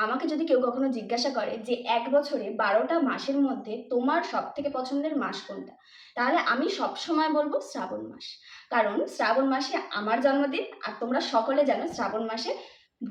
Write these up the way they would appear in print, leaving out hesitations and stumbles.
আমাকে যদি কেউ কখনো জিজ্ঞাসা করে যে ১ বছরে ১২টা মাসের মধ্যে তোমার সবথেকে পছন্দের মাস কোনটা? তাহলে আমি সবসময় বলবো শ্রাবণ মাস। কারণ শ্রাবণ মাসে আমার জন্মদিন আর তোমরা সকলে জানো শ্রাবণ মাসে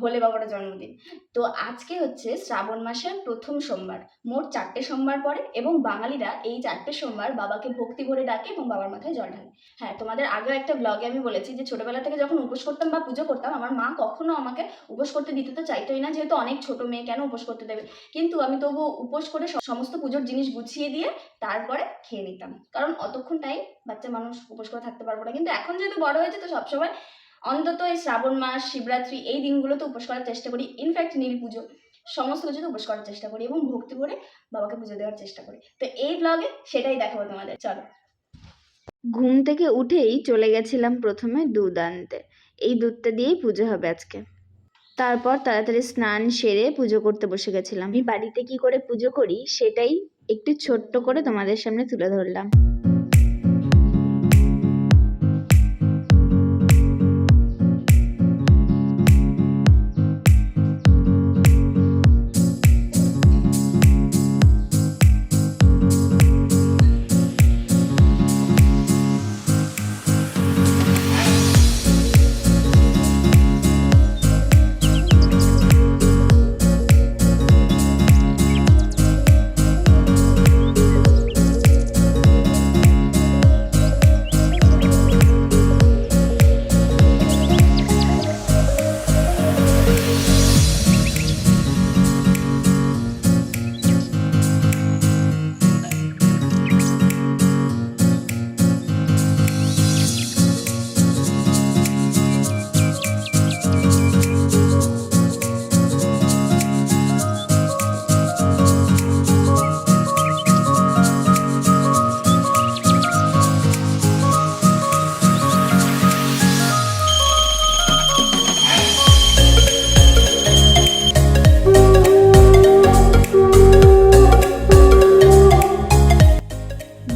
ভোলে বাবারও জন্মদিন। তো আজকে হচ্ছে শ্রাবণ মাসের ১ম সোমবার। মোট ৪ টে সোমবার পড়ে এবং বাঙালিরা এই ৪ টে সোমবার বাবাকে ভক্তি ভরে ডাকে এবং বাবার মাথায় জল ঢালে। হ্যাঁ, তোমাদের আগেও একটা ব্লগে আমি বলেছি যে ছোটবেলা থেকে যখন উপোস করতাম বা পুজো করতাম, আমার মা কখনো আমাকে উপোস করতে দিতে তো চাইতোই না, যেহেতু অনেক ছোট মেয়ে কেন উপোস করতে দেবে। কিন্তু আমি তবুও উপোস করে সমস্ত পুজোর জিনিস গুছিয়ে দিয়ে তারপরে খেয়ে নিতাম, কারণ অতক্ষণ টাইম বাচ্চা মানুষ উপোস করে থাকতে পারবো না। কিন্তু এখন যেহেতু বড় হয়েছে তো সবসময় অন্তত এই শ্রাবণ মাস, শিবরাত্রি এই দিনগুলোতে উপোস করার চেষ্টা করি। ইনফ্যাক্ট নীল পুজো সমস্ত কিছুতে উপোস করার চেষ্টা করি এবং ভক্তি করে বাবাকে পুজো দেওয়ার চেষ্টা করি। তো এই ব্লগে সেটাই দেখাবো তোমাদের, চলো। ঘুম থেকে উঠেই চলে গেছিলাম প্রথমে দুধ আনতে। এই দুধটা দিয়েই পুজো হবে আজকে। তারপর তাড়াতাড়ি স্নান সেরে পুজো করতে বসে গেছিলাম। আমি বাড়িতে কি করে পুজো করি সেটাই একটু ছোট্ট করে তোমাদের সামনে তুলে ধরলাম।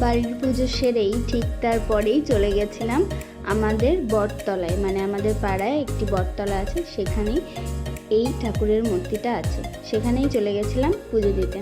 বাড়ির পুজো সেরেই ঠিক তারপরেই চলে গেছিলাম আমাদের বটতলায়, মানে আমাদের পাড়ায় একটি বটতলা আছে, সেখানেই এই ঠাকুরের মূর্তিটা আছে, সেখানেই চলে গেছিলাম পুজো দিতে।